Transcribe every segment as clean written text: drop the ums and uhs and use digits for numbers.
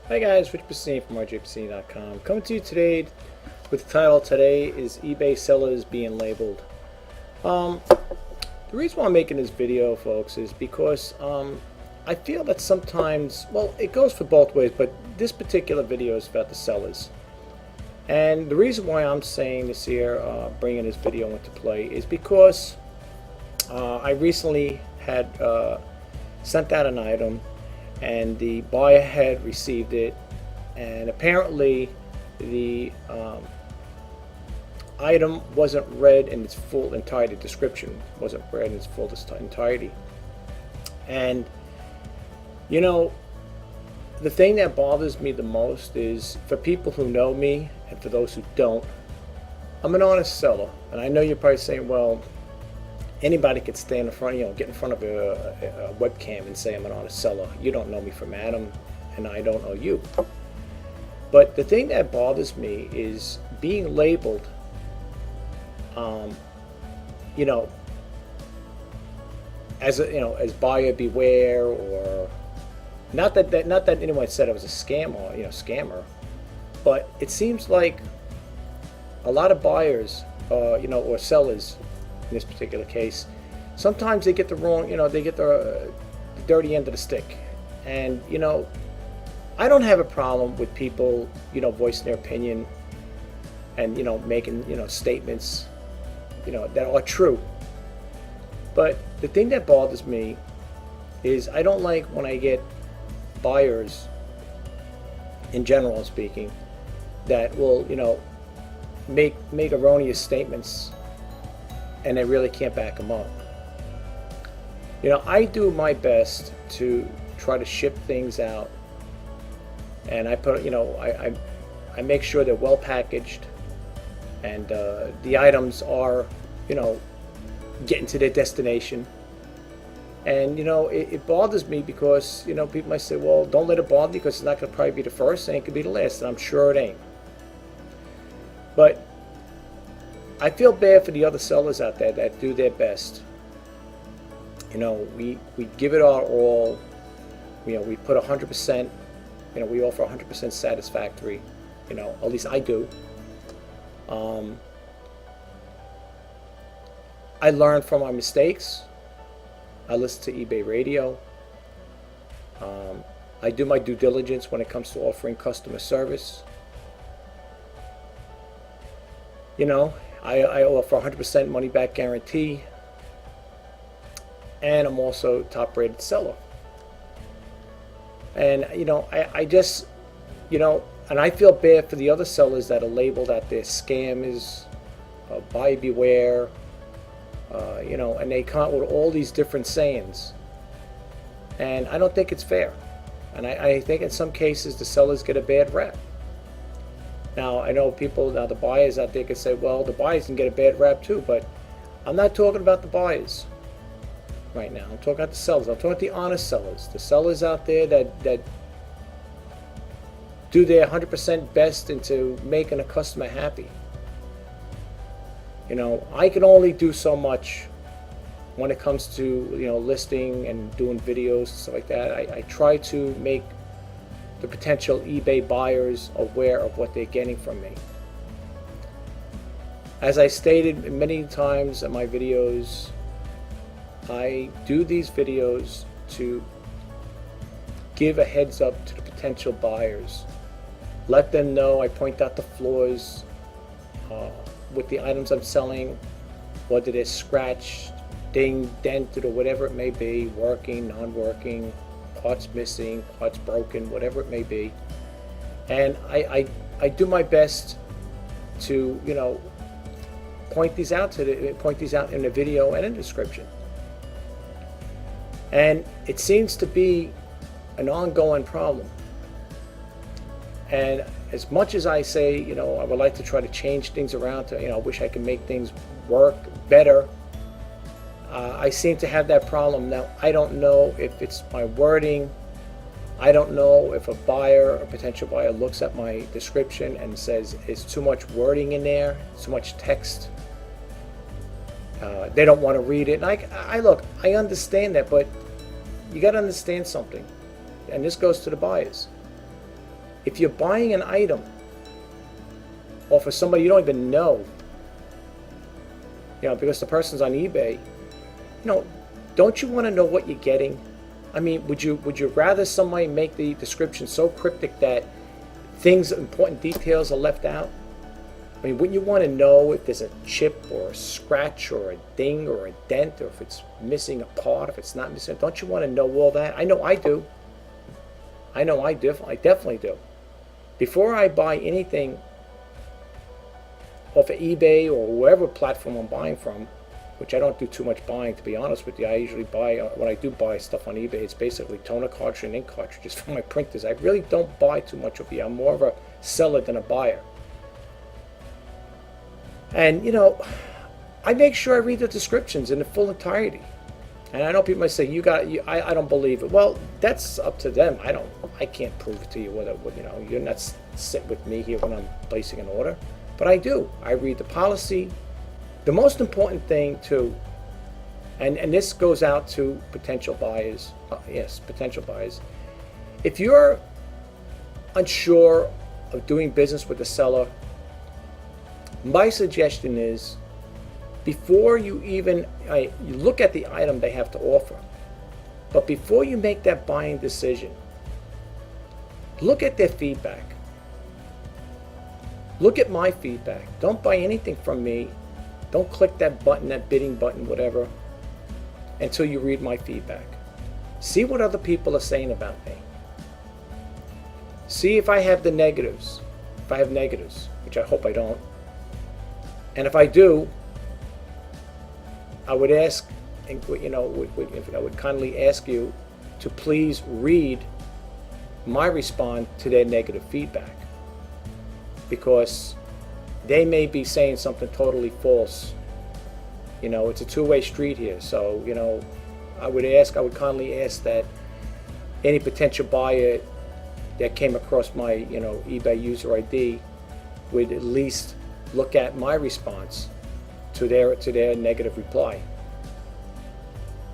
Hi guys, Rich Pasini from RJPasini.com. Coming to you today with the title today is eBay sellers being labeled. The reason why I'm making this video, folks, is because I feel that sometimes, well, it goes for both ways, but this particular video is about the sellers. And the reason why I'm saying this here, bringing this video into play, is because I recently had sent out an item and the buyer had received it, and apparently the item wasn't read in its full entirety. Description wasn't read in its full entirety. And you know, the thing that bothers me the most is, for people who know me and for those who don't, I'm an honest seller. And I know you're probably saying, well, anybody could stand in front, get in front of a webcam and say I'm an honest seller. You don't know me from Adam, and I don't know you. But the thing that bothers me is being labeled, as as buyer beware, or not that anyone said I was a scam or scammer, but it seems like a lot of buyers, or sellers, in this particular case, sometimes they get the wrong, they get the dirty end of the stick. And I don't have a problem with people voicing their opinion and making statements that are true. But the thing that bothers me is I don't like when I get buyers, in general speaking, that will make erroneous statements and they really can't back them up. I do my best to try to ship things out, and I put, I make sure they're well packaged, and the items are, getting to their destination. And it bothers me because people might say, well, don't let it bother you because it's not going to probably be the first, and it could be the last, and I'm sure it ain't. But I feel bad for the other sellers out there that do their best. We give it our all. We put 100%. We offer 100% satisfactory. At least I do. I learn from my mistakes. I listen to eBay radio. I do my due diligence when it comes to offering customer service. I offer 100% money back guarantee, and I'm also top rated seller. And I just and I feel bad for the other sellers that are labeled out there scammers, buyer beware, and they come out with all these different sayings, and I don't think it's fair. And I think in some cases the sellers get a bad rap. Now, I know the buyers out there can say, well, the buyers can get a bad rap too, but I'm not talking about the buyers right now. I'm talking about the sellers. I'm talking about the honest sellers, the sellers out there that do their 100% best into making a customer happy. I can only do so much when it comes to listing and doing videos and stuff like that. I try to make the potential eBay buyers aware of what they're getting from me. As I stated many times in my videos, I do these videos to give a heads up to the potential buyers. Let them know. I point out the flaws with the items I'm selling, whether they're scratched, dinged, dented, or whatever it may be, working, non-working, parts missing, parts broken, whatever it may be. And I do my best to point these out in the video and in the description. And it seems to be an ongoing problem. And as much as I say, I would like to try to change things around to, I wish I could make things work better, I seem to have that problem. Now, I don't know if it's my wording. I don't know if a potential buyer looks at my description and says it's too much wording in there, too much text. They don't want to read it. And I look, I understand that, but you got to understand something. And this goes to the buyers. if you're buying an item off of somebody you don't even know, because the person's on eBay, don't you want to know what you're getting? I mean, would you rather somebody make the description so cryptic that important details are left out? I mean, wouldn't you want to know if there's a chip or a scratch or a ding or a dent, or if it's missing a part, if it's not missing? Don't you want to know all that? I know I do. I definitely do. Before I buy anything off of eBay or wherever platform I'm buying from, which I don't do too much buying, to be honest with you. I usually buy, when I do buy stuff on eBay, it's basically toner cartridge and ink cartridges for my printers. I really don't buy too much of it. I'm more of a seller than a buyer. And, I make sure I read the descriptions in the full entirety. And I know people might say, I don't believe it. Well, that's up to them. I can't prove it to you whether, you're not sit with me here when I'm placing an order. But I do. I read the policy. The most important thing too, and this goes out to potential buyers, potential buyers. If you're unsure of doing business with the seller, my suggestion is, before you even, you look at the item they have to offer, but before you make that buying decision, look at their feedback. Look at my feedback. Don't buy anything from me. Don't click that button, that bidding button, whatever, until you read my feedback. See what other people are saying about me. See if I have the negatives. If I have negatives, which I hope I don't. And if I do, I would ask, I would kindly ask you to please read my response to their negative feedback, because they may be saying something totally false. It's a two-way street here. So, I would kindly ask that any potential buyer that came across my, eBay user ID would at least look at my response to their negative reply.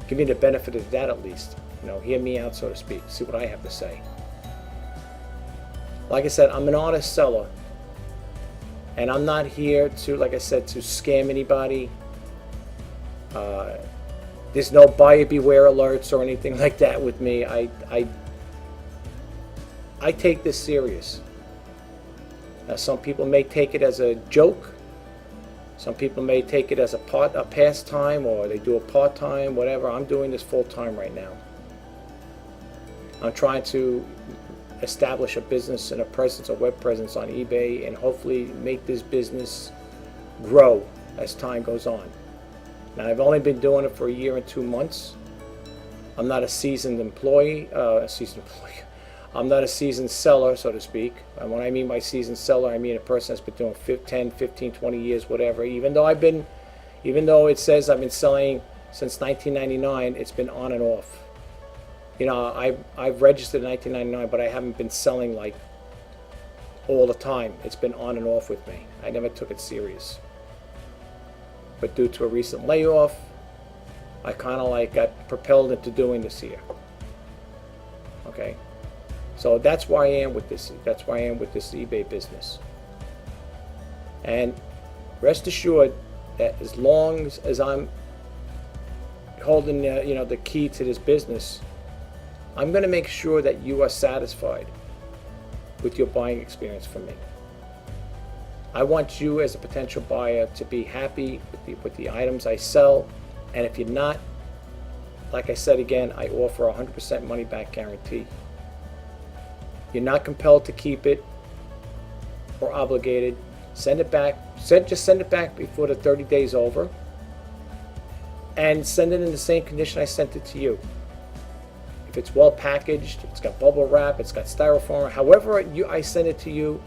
Give me the benefit of that at least. Hear me out, so to speak. See what I have to say. Like I said, I'm an honest seller. And I'm not here to, like I said, to scam anybody. There's no buyer beware alerts or anything like that with me. I take this serious. Now, some people may take it as a joke. Some people may take it as a pastime, or they do a part-time, whatever. I'm doing this full-time right now. I'm trying to establish a business and a web presence on eBay, and hopefully make this business grow as time goes on. Now, I've only been doing it for a year and 2 months. I'm not a seasoned employee. I'm not a seasoned seller, so to speak. And when I mean by seasoned seller, I mean a person that's been doing 10, 15, 20 years, whatever. Even though it says I've been selling since 1999, it's been on and off. I've registered in 1999, but I haven't been selling like all the time. It's been on and off with me. I never took it serious. But due to a recent layoff, I kind of got propelled into doing this here. Okay, so that's why I am with this. That's why I am with this eBay business. And rest assured that as long as I'm holding the key to this business, I'm going to make sure that you are satisfied with your buying experience from me. I want you as a potential buyer to be happy with the items I sell. And if you're not, like I said again, I offer a 100% money back guarantee. You're not compelled to keep it or obligated. Send it back. Just send it back before the 30 days over. And send it in the same condition I sent it to you. If it's well packaged, it's got bubble wrap, it's got styrofoam, however I send it to you,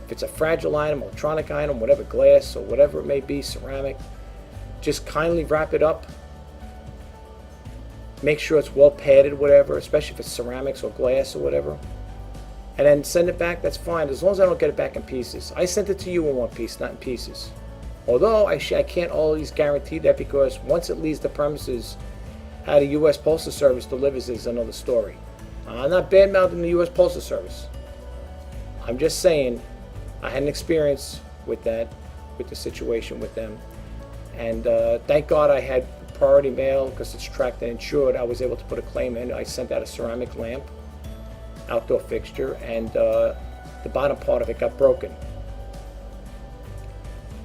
if it's a fragile item, electronic item, whatever, glass or whatever it may be, ceramic, just kindly wrap it up. Make sure it's well padded, whatever, especially if it's ceramics or glass or whatever. And then send it back, that's fine, as long as I don't get it back in pieces. I sent it to you in one piece, not in pieces. Although I can't always guarantee that, because once it leaves the premises, how the U.S. Postal Service delivers is another story. I'm not bad-mouthing the U.S. Postal Service. I'm just saying, I had an experience with that, with the situation with them. And thank God I had priority mail because it's tracked and insured. I was able to put a claim in. I sent out a ceramic lamp, outdoor fixture, and the bottom part of it got broken.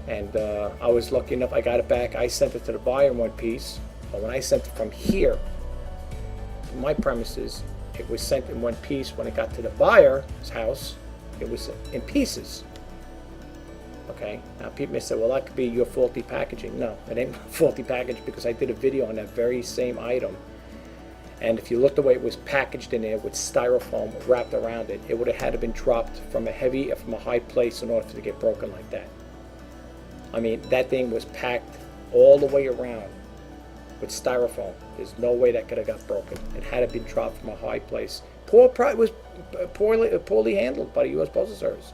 And I was lucky enough, I got it back. I sent it to the buyer in one piece. But when I sent it from here to my premises, it was sent in one piece. When it got to the buyer's house, it was in pieces. Okay, now people may say, well, that could be your faulty packaging. No, it ain't faulty packaging, because I did a video on that very same item. And if you look the way it was packaged in there with styrofoam wrapped around it, it would have had to been dropped from a high place in order to get broken like that. I mean, that thing was packed all the way around with styrofoam. There's no way that could have got broken. It had to be dropped from a high place. It was poorly handled by the U.S. Postal Service.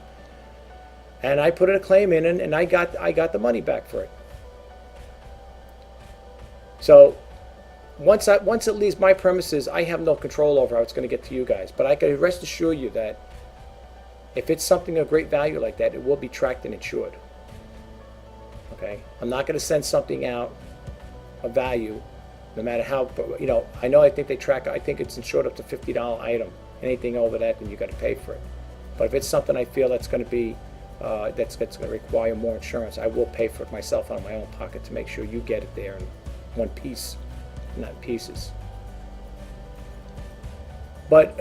And I put a claim in, and I got the money back for it. So once it leaves my premises, I have no control over how it's going to get to you guys. But I can rest assure you that if it's something of great value like that, it will be tracked and insured. Okay, I'm not going to send something out of value, no matter how. I think they track. I think it's insured up to $50 item. Anything over that, then you got to pay for it. But if it's something I feel that's going to be that's going to require more insurance, I will pay for it myself out of my own pocket to make sure you get it there in one piece, not in pieces. But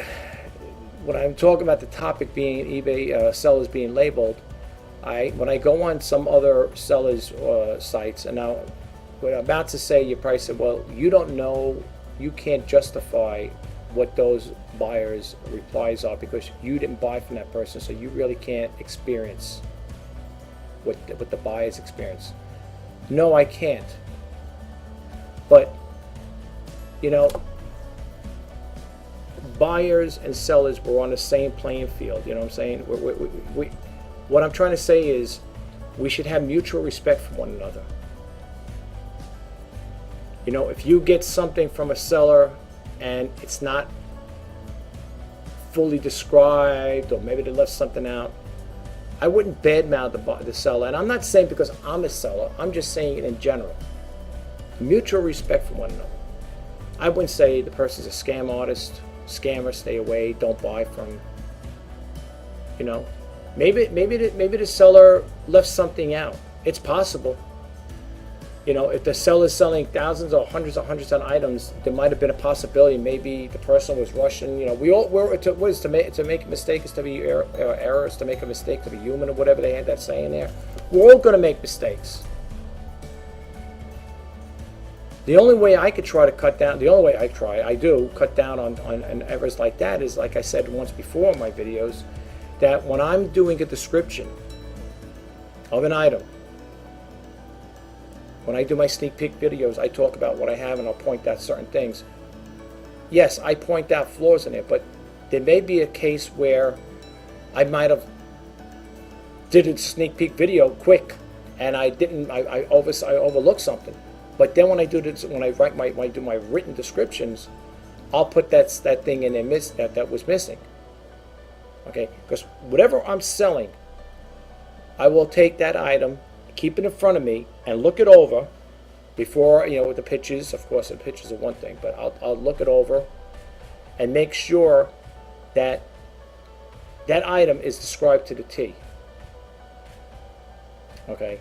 when I'm talking about the topic being eBay sellers being labeled, when I go on some other sellers sites, and now what I'm about to say, you probably said, well, you don't know, you can't justify what those buyers' replies are because you didn't buy from that person, so you really can't experience what the buyers experience. No, I can't. But, buyers and sellers were on the same playing field, you know what I'm saying? What I'm trying to say is we should have mutual respect for one another. If you get something from a seller and it's not fully described, or maybe they left something out, I wouldn't badmouth the seller. And I'm not saying because I'm a seller, I'm just saying it in general. Mutual respect for one another. I wouldn't say the person's a scam artist, scammer, stay away, don't buy from, Maybe the seller left something out. It's possible. If the seller's selling thousands or hundreds of items, there might have been a possibility. Maybe the person was rushing. To make a mistake is to be error is to make a mistake, to be human, or whatever they had that saying there. We're all going to make mistakes. The only way I could try to cut down, cut down on errors like that is, like I said once before in my videos, that when I'm doing a description of an item, when I do my sneak peek videos, I talk about what I have and I'll point out certain things. Yes, I point out flaws in it, but there may be a case where I might have did a sneak peek video quick and I overlooked something. But then when I do my written descriptions, I'll put that thing in there that was missing. Okay, because whatever I'm selling, I will take that item, keep it in front of me, and look it over before, with the pictures. Of course, the pictures are one thing, but I'll look it over and make sure that that item is described to the T. Okay.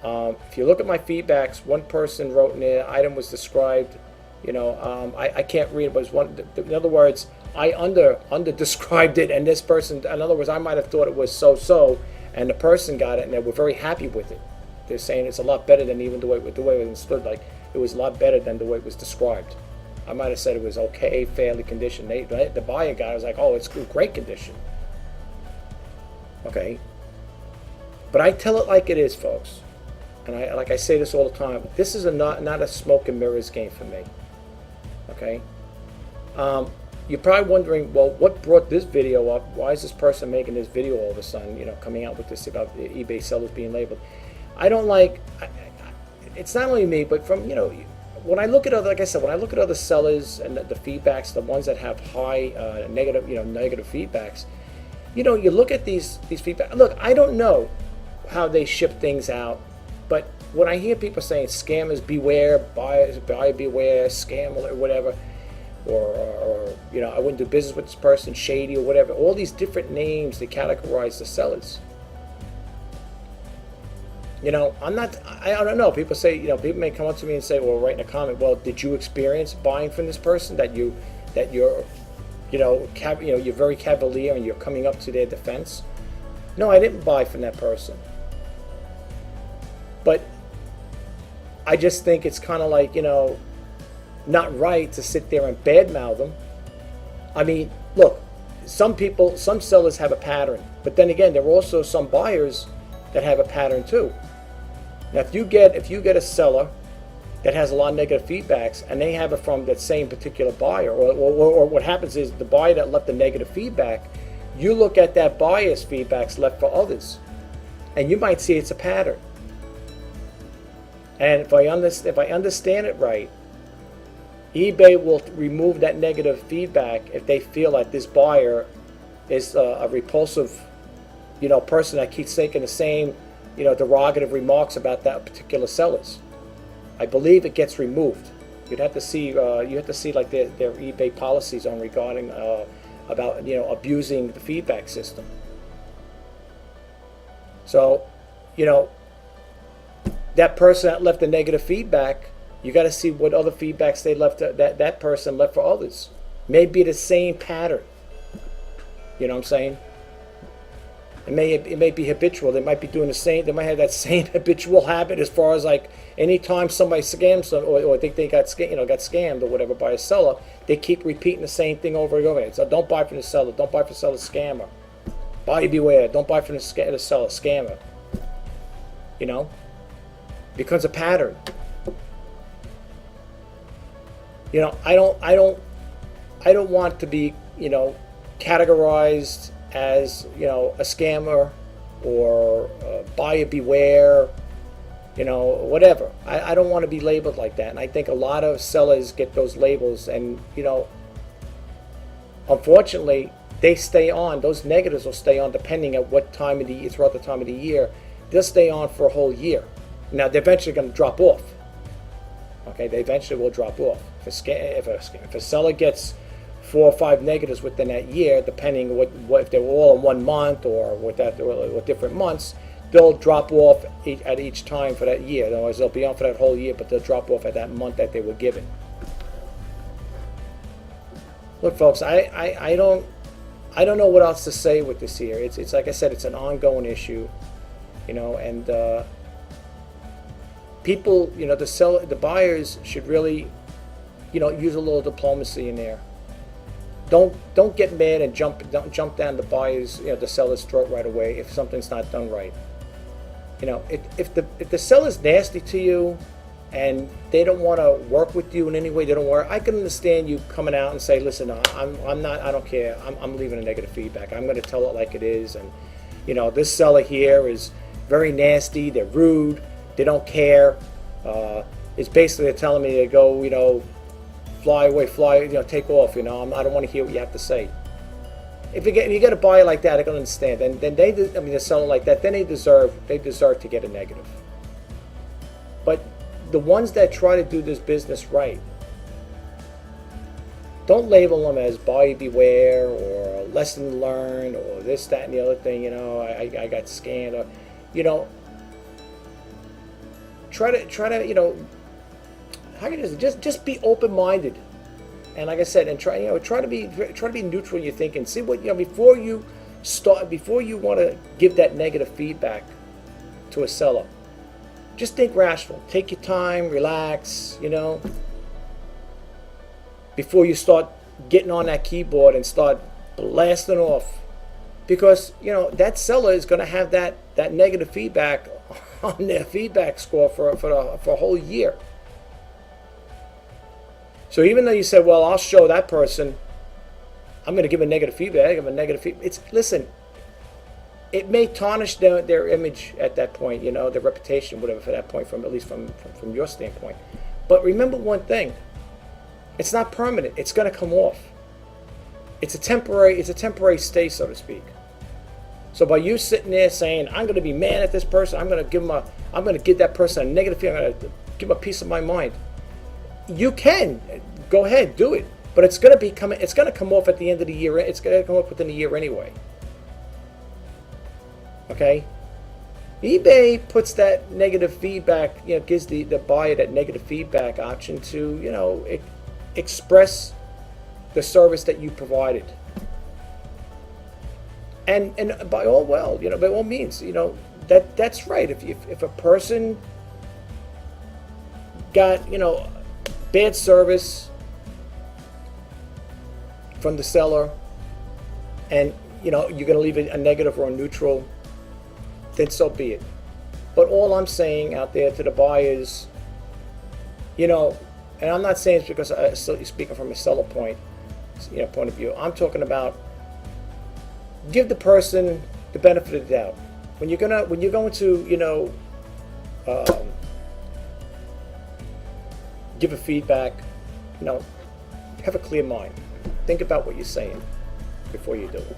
If you look at my feedbacks, one person wrote in there, item was described, I can't read it, but it was one. In other words, I under described it, and this person, in other words, I might have thought it was so, and the person got it, and they were very happy with it. They're saying it's a lot better than even the way it was understood. Like, it was a lot better than the way it was described. I might have said it was okay, fairly conditioned. The buyer guy was like, oh, it's great condition. Okay, but I tell it like it is, folks. And I say this all the time. This is not a smoke and mirrors game for me. Okay. You're probably wondering, well, what brought this video up? Why is this person making this video all of a sudden? Coming out with this about the eBay sellers being labeled. I don't like. It's not only me, but from when I look at other, like I said, when I look at other sellers and the feedbacks, the ones that have high negative feedbacks, you look at these feedback. Look, I don't know how they ship things out, but when I hear people saying scammers beware, buyer beware, scam or whatever, or I wouldn't do business with this person, shady or whatever, all these different names they categorize the sellers. I'm not. I don't know. People say, people may come up to me and say, well, write in a comment, well, did you experience buying from this person that you're you're very cavalier and you're coming up to their defense? No, I didn't buy from that person. But I just think it's kind of like, not right to sit there and badmouth them. I mean, look, some sellers have a pattern, but then again, there are also some buyers that have a pattern too. Now, if you get a seller that has a lot of negative feedbacks and they have it from that same particular buyer, or what happens is the buyer that left the negative feedback, you look at that buyer's feedbacks left for others, and you might see it's a pattern. And if I understand it right, eBay will remove that negative feedback if they feel like this buyer is a repulsive, person that keeps making the same, derogative remarks about that particular sellers. I believe it gets removed. You'd have to see, like their eBay policies on regarding about abusing the feedback system. So, that person that left the negative feedback, you got to see what other feedbacks they left that person left for others. Maybe the same pattern. You know what I'm saying? It may be habitual. They might be doing the same. They might have that same habitual habit as far as like anytime somebody scams them or think they got scammed or whatever by a seller, they keep repeating the same thing over and over again. So don't buy from the seller. Don't buy from the seller, scammer. Buyer beware. Don't buy from the seller, scammer. Becomes a pattern. I don't want to be categorized as a scammer or buyer beware, whatever. I don't want to be labeled like that, and I think a lot of sellers get those labels, and unfortunately they stay on. Those negatives will stay on depending on what time of the year, throughout the time of the year. They'll stay on for a whole year. Now they're eventually going to drop off. Okay, they eventually will drop off. If a seller gets 4 or 5 negatives within that year, depending what if they were all in 1 month or with different months, they'll drop off at each time for that year. Otherwise, they'll be on for that whole year, but they'll drop off at that month that they were given. Look, folks, I don't know what else to say with this here. It's like I said, it's an ongoing issue, and people, the buyers should really, use a little diplomacy in there. Don't get mad and don't jump down the buyer's, the seller's throat right away if something's not done right. If the seller's nasty to you and they don't want to work with you in any way, I can understand you coming out and say, listen, I'm not, I don't care. I'm leaving a negative feedback. I'm going to tell it like it is, and this seller here is very nasty. They're rude. They don't care. It's basically they're telling me to go, fly away, take off. I don't want to hear what you have to say. If you get a buyer like that, I can understand. Then a seller like that, then they deserve to get a negative. But the ones that try to do this business right, don't label them as buyer beware or lesson learned or this, that, and the other thing. I got scammed. Or, try to how can you just be open-minded, and like I said, and try to be neutral in your thinking. See what before you want to give that negative feedback to a seller. Just think rational. Take your time, relax. Before you start getting on that keyboard and start blasting off, because that seller is going to have that negative feedback on their feedback score for a whole year. So even though you said, well, I'll show that person, I'm going to give a negative feedback, listen, it may tarnish their image at that point, their reputation, whatever, for that point, at least from your standpoint. But remember one thing, it's not permanent. It's going to come off. It's a temporary stay, so to speak. So by you sitting there saying, I'm going to be mad at this person, I'm going to give that person a negative feeling, I'm going to give them a piece of my mind. You can go ahead, do it, but it's going to come off at the end of the year. It's going to come up within a year anyway. Okay. eBay puts that negative feedback, gives the buyer that negative feedback option to, express the service that you provided. And by all means, that's right. If a person got, bad service from the seller, and you're going to leave it a negative or a neutral, then so be it. But all I'm saying out there to the buyers, and I'm not saying it's because I'm speaking from a seller point of view. I'm talking about give the person the benefit of the doubt. When you're going to give a feedback, have a clear mind. Think about what you're saying before you do it.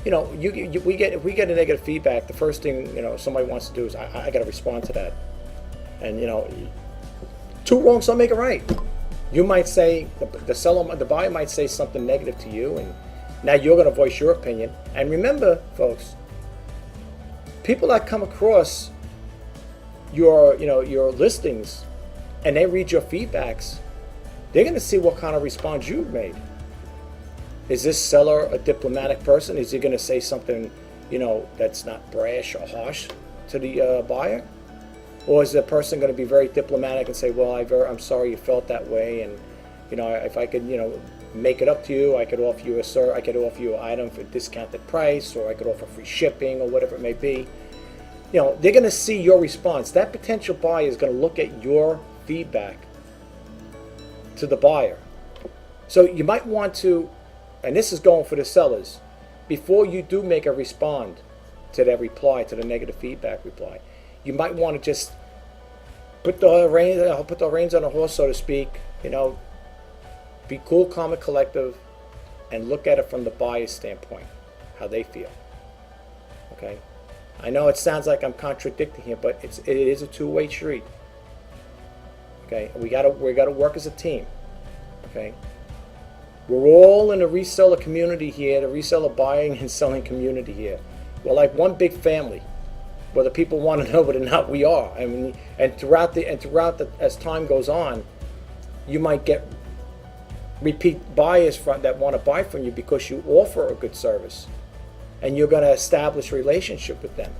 If we get a negative feedback, the first thing somebody wants to do is I got to respond to that. And two wrongs don't make it right. You might say the buyer might say something negative to you, and now you're going to voice your opinion. And remember, folks, people that come across your listings and they read your feedbacks, they're going to see what kind of response you've made. Is this seller a diplomatic person? Is he going to say something, that's not brash or harsh to the buyer? Or is the person going to be very diplomatic and say, well, I'm sorry you felt that way, and if I could make it up to you, I could offer you an item for a discounted price, or I could offer free shipping, or whatever it may be. They're going to see your response. That potential buyer is going to look at your feedback to the buyer. So you might want to, and this is going for the sellers, before you do make a respond to that reply, to the negative feedback reply, you might want to just put the reins on the horse, so to speak. Be cool, calm, and collective, and look at it from the buyer's standpoint, how they feel. Okay, I know it sounds like I'm contradicting here, but it is a two-way street. Okay, we gotta work as a team. Okay, we're all in the reseller community here, the reseller buying and selling community here. We're like one big family. Whether people want to know it or not, we are. I mean, and throughout as time goes on, you might get repeat buyers that want to buy from you because you offer a good service, and you're going to establish a relationship with them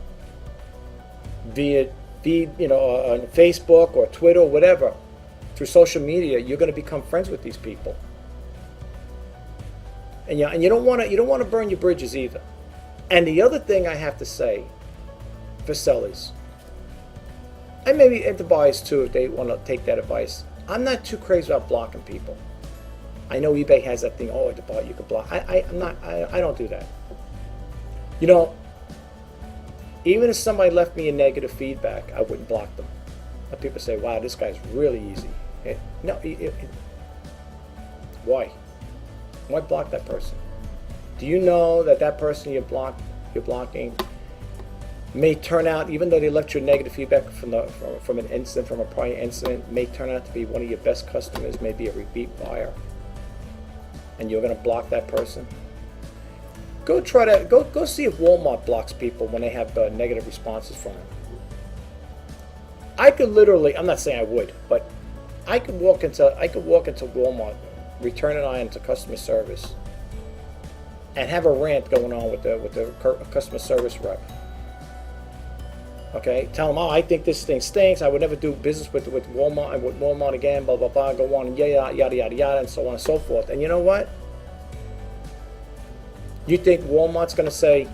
via on Facebook or Twitter or whatever, through social media. You're going to become friends with these people, and you don't want to burn your bridges either. And the other thing I have to say, for sellers, and maybe the buyers too, if they want to take that advice, I'm not too crazy about blocking people. I know eBay has that thing, at the buyer you can block. I don't do that. Even if somebody left me a negative feedback, I wouldn't block them. But people say, wow, this guy's really easy. Why? Why block that person? Do you know that person you're blocking may turn out, even though they left you negative feedback from a prior incident, may turn out to be one of your best customers, maybe a repeat buyer, and you're going to block that person? Go see if Walmart blocks people when they have negative responses from them. I could literally, I'm not saying I would, but I could walk into Walmart, return an item to customer service, and have a rant going on with the customer service rep. Okay, tell them, I think this thing stinks. I would never do business with Walmart again. Blah blah blah. Go on and yada yada yada, and so on and so forth. And you know what? You think Walmart's going to say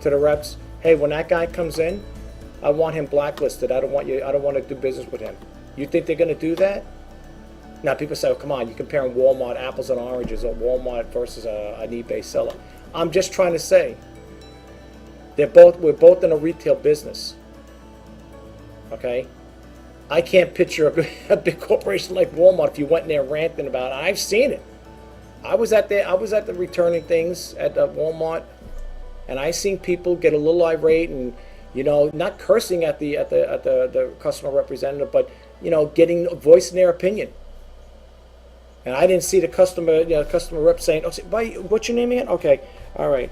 to the reps, "Hey, when that guy comes in, I want him blacklisted. I don't want to do business with him." You think they're going to do that? Now people say, "Oh, come on, you're comparing Walmart apples and oranges, or Walmart versus an eBay seller." I'm just trying to say, we're both in a retail business. Okay, I can't picture a big corporation like Walmart if you went in there ranting about it. I've seen it. I was at the returning things at Walmart, and I seen people get a little irate and, not cursing at the customer representative, but getting voicing their opinion. And I didn't see the customer rep saying, "Oh, what's your name again?" Okay, all right,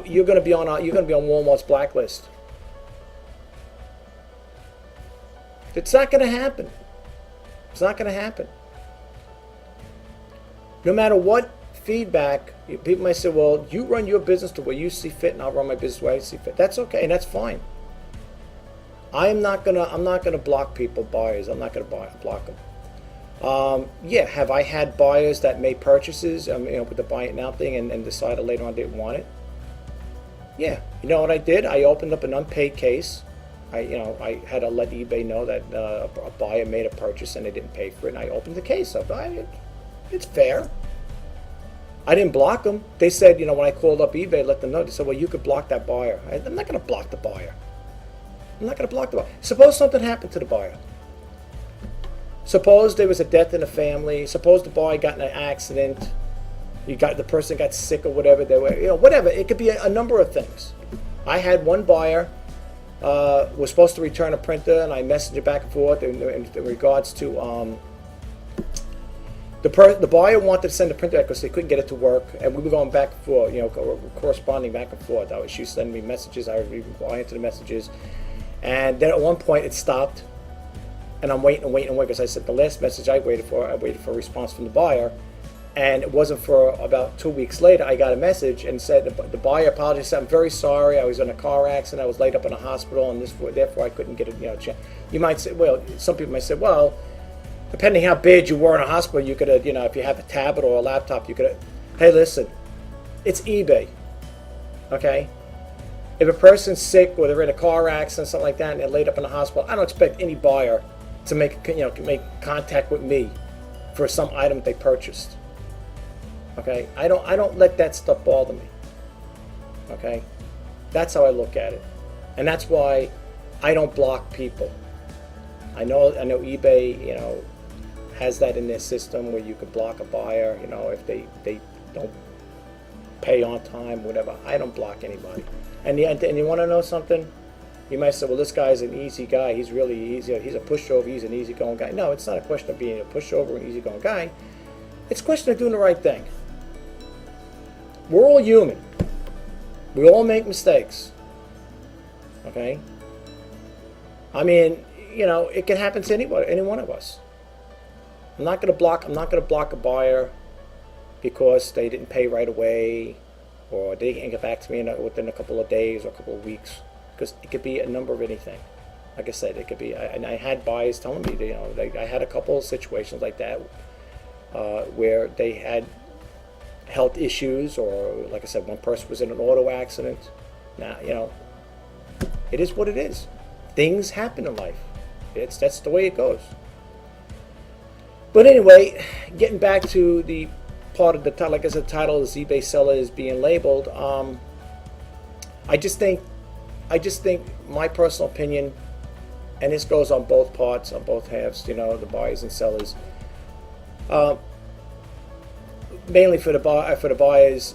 you're going to be on Walmart's blacklist. It's not going to happen. It's not going to happen. No matter what feedback, people might say, "Well, you run your business the way you see fit, and I'll run my business the way I see fit." That's okay, and that's fine. I'm not gonna block people, buyers. I'm not gonna block them. Yeah, have I had buyers that made purchases, with the buy it now thing, and decided later on they didn't want it? Yeah, you know what I did? I opened up an unpaid case. I had to let eBay know that a buyer made a purchase and they didn't pay for it, and I opened the case up. It's fair. I didn't block them. They said, when I called up eBay, let them know. They said, "Well, you could block that buyer." I'm not going to block the buyer. I'm not going to block the buyer. Suppose something happened to the buyer. Suppose there was a death in the family. Suppose the buyer got in an accident. The person got sick or whatever. They were, whatever. It could be a number of things. I had one buyer was supposed to return a printer, and I messaged it back and forth in regards to the buyer wanted to send the printer back because they couldn't get it to work, and we were going back and forth, corresponding back and forth. She was sending me messages, I was replying to the messages, and then at one point it stopped, and I'm waiting because I said the last message I waited for a response from the buyer, and it wasn't for about 2 weeks later I got a message and said the buyer apologized, said, "I'm very sorry, I was in a car accident, I was laid up in a hospital, and therefore I couldn't get it." You might say, well, some people might say, well, depending how bad you were in a hospital, you could have, if you have a tablet or a laptop, you could have, hey, listen, it's eBay, okay? If a person's sick or they're in a car accident, something like that, and they're laid up in a hospital, I don't expect any buyer to make contact with me for some item they purchased, okay? I don't let that stuff bother me, okay? That's how I look at it, and that's why I don't block people. I know eBay, has that in their system where you can block a buyer, if they don't pay on time, whatever. I don't block anybody. And you want to know something? You might say, well, this guy's an easy guy. He's really easy. He's a pushover. He's an easygoing guy. No, it's not a question of being a pushover and easygoing guy. It's a question of doing the right thing. We're all human. We all make mistakes. Okay? I mean, it can happen to anybody, any one of us. I'm not going to block a buyer because they didn't pay right away, or they didn't get back to me within a couple of days or a couple of weeks, because it could be a number of anything. Like I said, it could be. And I had buyers telling me, I had a couple of situations like that where they had health issues, or like I said, one person was in an auto accident. Now, it is what it is. Things happen in life. That's the way it goes. But anyway, getting back to the part of the title, like I said, the title is eBay seller is being labeled. I just think my personal opinion, and this goes on both parts, on both halves, the buyers and sellers. Mainly for the buyers,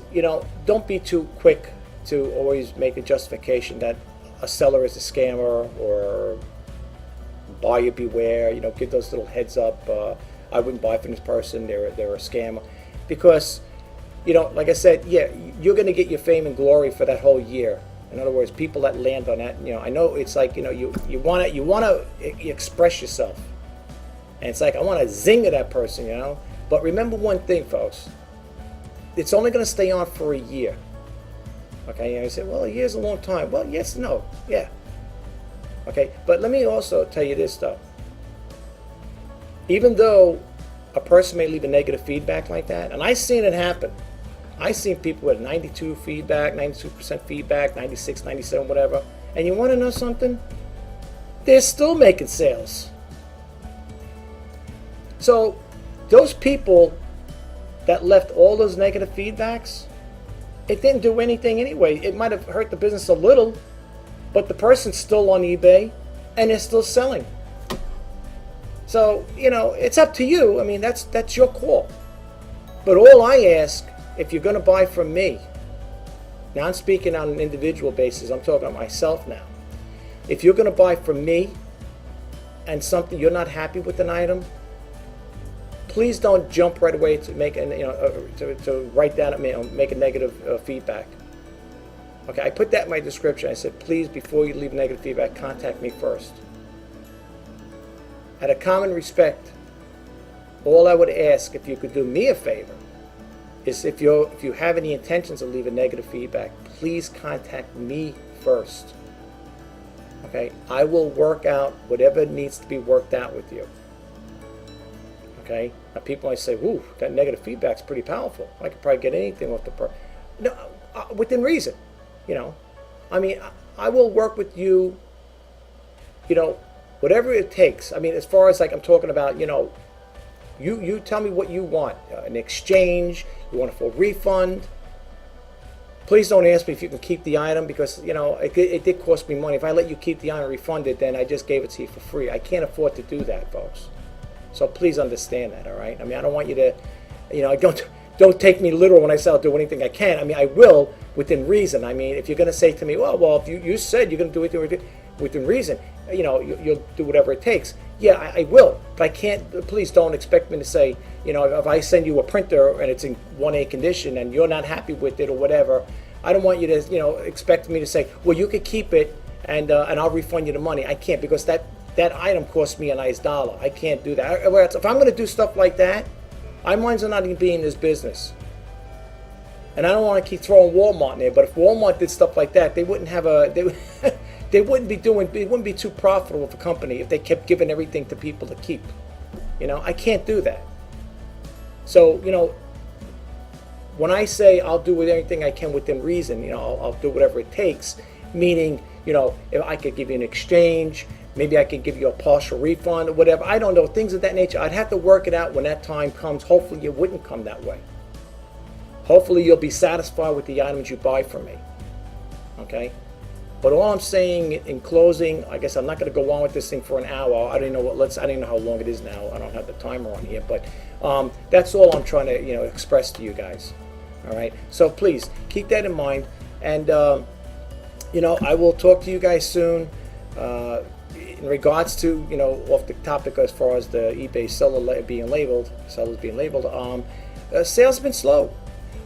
don't be too quick to always make a justification that a seller is a scammer or buyer beware. Give those little heads up. I wouldn't buy from this person. They're a scammer, because like I said, yeah, you're going to get your fame and glory for that whole year. In other words, people that land on that, I know it's like you want to express yourself, and it's like I want to zing at that person, But remember one thing, folks. It's only going to stay on for a year. Okay, you say, well, a year's a long time. Well, yes, no, yeah. Okay, but let me also tell you this, though. Even though a person may leave a negative feedback like that, and I've seen it happen. I've seen people with 92% feedback, 96, 97, whatever. And you want to know something? They're still making sales. So those people that left all those negative feedbacks, it didn't do anything anyway. It might have hurt the business a little, but the person's still on eBay and they're still selling. So, it's up to you. I mean, that's your call. But all I ask, if you're going to buy from me, now I'm speaking on an individual basis, I'm talking about myself now. If you're going to buy from me and something you're not happy with an item, please don't jump right away to make to write down at me, make a negative feedback. Okay, I put that in my description. I said, please, before you leave negative feedback, contact me first. Out of common respect, all I would ask, if you could do me a favor, is if you have any intentions of leaving negative feedback, please contact me first. Okay, I will work out whatever needs to be worked out with you. Okay, now people might say, "Ooh, that negative feedback's pretty powerful. I could probably get anything off the person." No, within reason. You know, I mean, I will work with you. You know, whatever it takes. I mean, as far as like I'm talking about, you know, you tell me what you want. An exchange. You want a full refund. Please don't ask me if you can keep the item, because, you know, it did cost me money. If I let you keep the item refunded, then I just gave it to you for free. I can't afford to do that, folks. So please understand that, all right? I mean, I don't want you to, you know, don't take me literal when I say I'll do anything I can. I mean, I will within reason. I mean, if you're going to say to me, well, if you said you're going to do it within reason, you know, you'll do whatever it takes. Yeah, I will, but I can't. Please don't expect me to say, you know, if I send you a printer and it's in 1A condition and you're not happy with it or whatever, I don't want you to, you know, expect me to say, well, you could keep it and I'll refund you the money. I can't, because that item cost me a nice dollar. I can't do that. If I'm going to do stuff like that, I might as well not even be in this business. And I don't want to keep throwing Walmart in there, but if Walmart did stuff like that, they wouldn't have they wouldn't be too profitable of a company if they kept giving everything to people to keep. You know, I can't do that. So, you know, when I say I'll do anything I can within reason, you know, I'll do whatever it takes, meaning, you know, if I could give you an exchange, maybe I could give you a partial refund or whatever. I don't know, things of that nature. I'd have to work it out when that time comes. Hopefully it wouldn't come that way. Hopefully you'll be satisfied with the items you buy from me. Okay? But all I'm saying in closing, I guess I'm not going to go on with this thing for an hour. I don't know I don't know how long it is now. I don't have the timer on here, but that's all I'm trying to, you know, express to you guys. All right? So please keep that in mind, and you know, I will talk to you guys soon. In regards to, you know, off the topic as far as the eBay sellers being labeled, sales have been slow.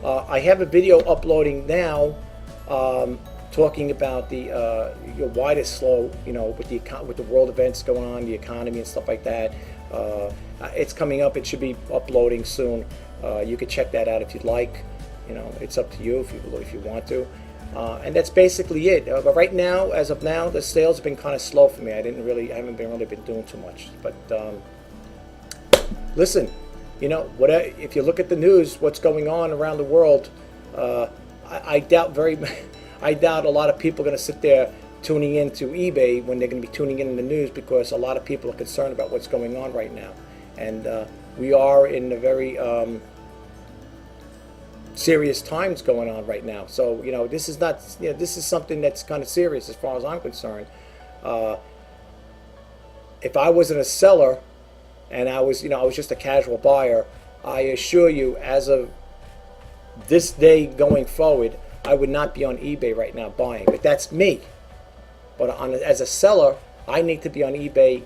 I have a video uploading now talking about the why it's slow, you know, with the world events going on, the economy and stuff like that. It's coming up. It should be uploading soon. You could check that out if you'd like. You know, it's up to you if you want to. And that's basically it. But right now, as of now, the sales have been kind of slow for me. I haven't really been doing too much. But listen, you know, if you look at the news, what's going on around the world, I doubt a lot of people are going to sit there tuning into eBay when they're going to be tuning in the news, because a lot of people are concerned about what's going on right now, and we are in a very serious times going on right now. So, you know, this is not, you know, this is something that's kind of serious as far as I'm concerned. If I wasn't a seller and I was just a casual buyer, I assure you, as of this day going forward, I would not be on eBay right now buying. But that's me. But as a seller, I need to be on eBay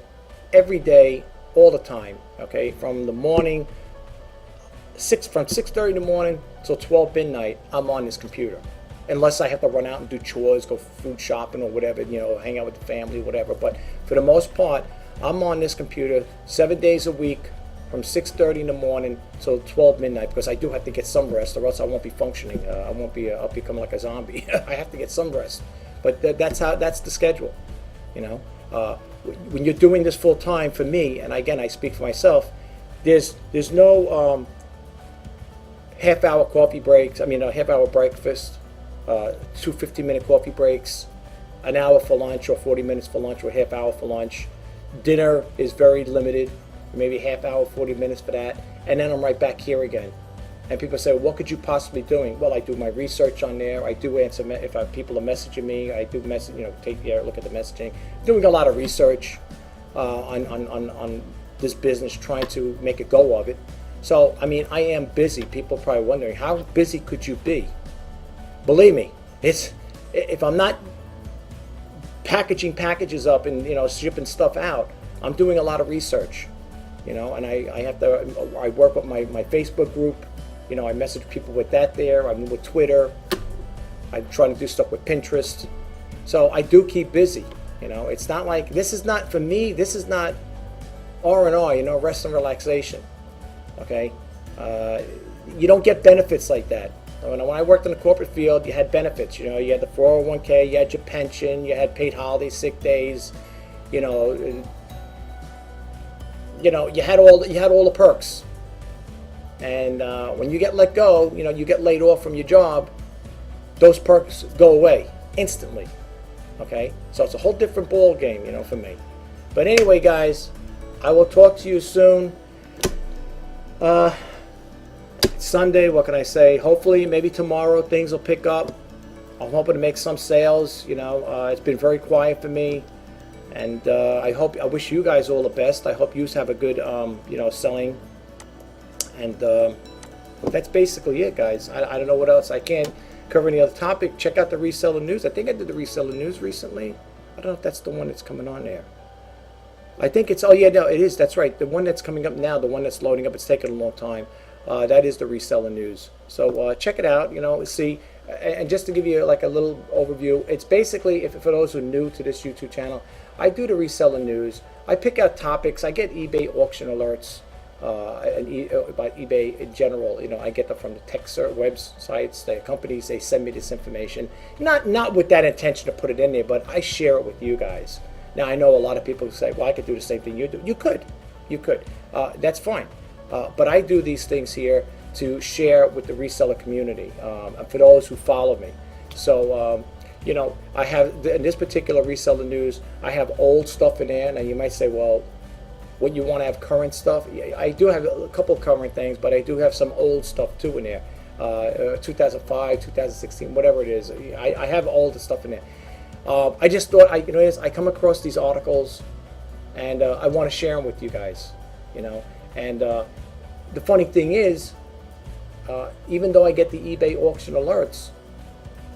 every day, all the time. Okay, from the morning, from 6:30 in the morning till 12 midnight, I'm on this computer. Unless I have to run out and do chores, go food shopping or whatever, you know, hang out with the family, whatever. But for the most part, I'm on this computer 7 days a week, from 6:30 in the morning till 12 midnight, because I do have to get some rest, or else I won't be functioning. I'll become like a zombie. I have to get some rest. But that's the schedule. You know, when you're doing this full time, for me, and again I speak for myself, there's no half-hour coffee breaks. I mean, a half-hour breakfast, 2 15-minute coffee breaks, an hour for lunch, or 40 minutes for lunch, or a half hour for lunch. Dinner is very limited, maybe half hour, 40 minutes for that, and then I'm right back here again. And people say, what could you possibly be doing? Well, I do my research on there. I do answer if people are messaging me. I do message, you know, take a look at the messaging. Doing a lot of research on this business, trying to make a go of it. So, I mean, I am busy. People are probably wondering, how busy could you be? Believe me, if I'm not packaging packages up and, you know, shipping stuff out, I'm doing a lot of research, you know, and I work with my Facebook group, you know, I message people with that there, I'm with Twitter, I'm trying to do stuff with Pinterest. So I do keep busy, you know. It's not like, this is not, for me, this is not R&R, you know, rest and relaxation, okay? You don't get benefits like that. When I worked in the corporate field, you had benefits. You know, you had the 401k, you had your pension, you had paid holidays, sick days. You know, you had all the perks. And when you get let go, you know, you get laid off from your job, those perks go away instantly. Okay, so it's a whole different ball game, you know, for me. But anyway, guys, I will talk to you soon. Sunday, what can I say? Hopefully, maybe tomorrow things will pick up. I'm hoping to make some sales. You know, it's been very quiet for me, and I wish you guys all the best. I hope you have a good, you know, selling. And that's basically it, guys. I don't know what else. I can't cover any other topic. Check out the reseller news. I think I did the reseller news recently. I don't know if that's the one that's coming on there. I think it's, oh yeah, no, it is. That's right. The one that's coming up now, the one that's loading up, it's taking a long time. That is the reseller news. So check it out, you know, see. And just to give you like a little overview, it's basically, if for those who are new to this YouTube channel, I do the reseller news. I pick out topics. I get eBay auction alerts about eBay in general. You know, I get them from the tech websites, the companies. They send me this information, not with that intention to put it in there, but I share it with you guys. Now I know a lot of people who say, "Well, I could do the same thing you do." You could. That's fine. But I do these things here to share with the reseller community, for those who follow me. So, you know, I have, in this particular reseller news, I have old stuff in there. Now you might say, well, what, you want to have current stuff? I do have a couple current things, but I do have some old stuff too in there. 2005, 2016, whatever it is. I have all the stuff in there. I just thought, you know, I come across these articles, and I want to share them with you guys, you know. And the funny thing is, even though I get the eBay auction alerts,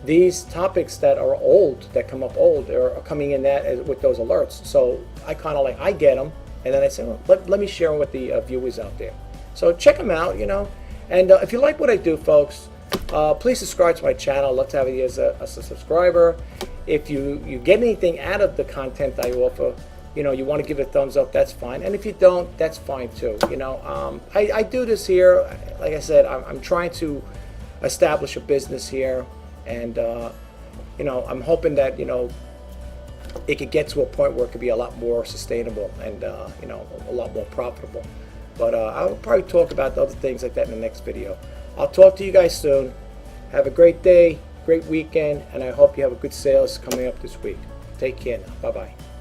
these topics that are old, that come up old, are coming in with those alerts. So I kind of like, I get them, and then I say, well, let me share them with the viewers out there. So check them out, you know. And if you like what I do, folks, please subscribe to my channel. I'd love to have you as a subscriber. If you get anything out of the content I offer, you know, you want to give it a thumbs up, that's fine. And if you don't, that's fine too. You know, I do this here, like I said, I'm trying to establish a business here, and you know, I'm hoping that, you know, it could get to a point where it could be a lot more sustainable and you know, a lot more profitable. But I'll probably talk about other things like that in the next video. I'll talk to you guys soon. Have a great day, great weekend, and I hope you have a good sales coming up this week. Take care now. Bye-bye.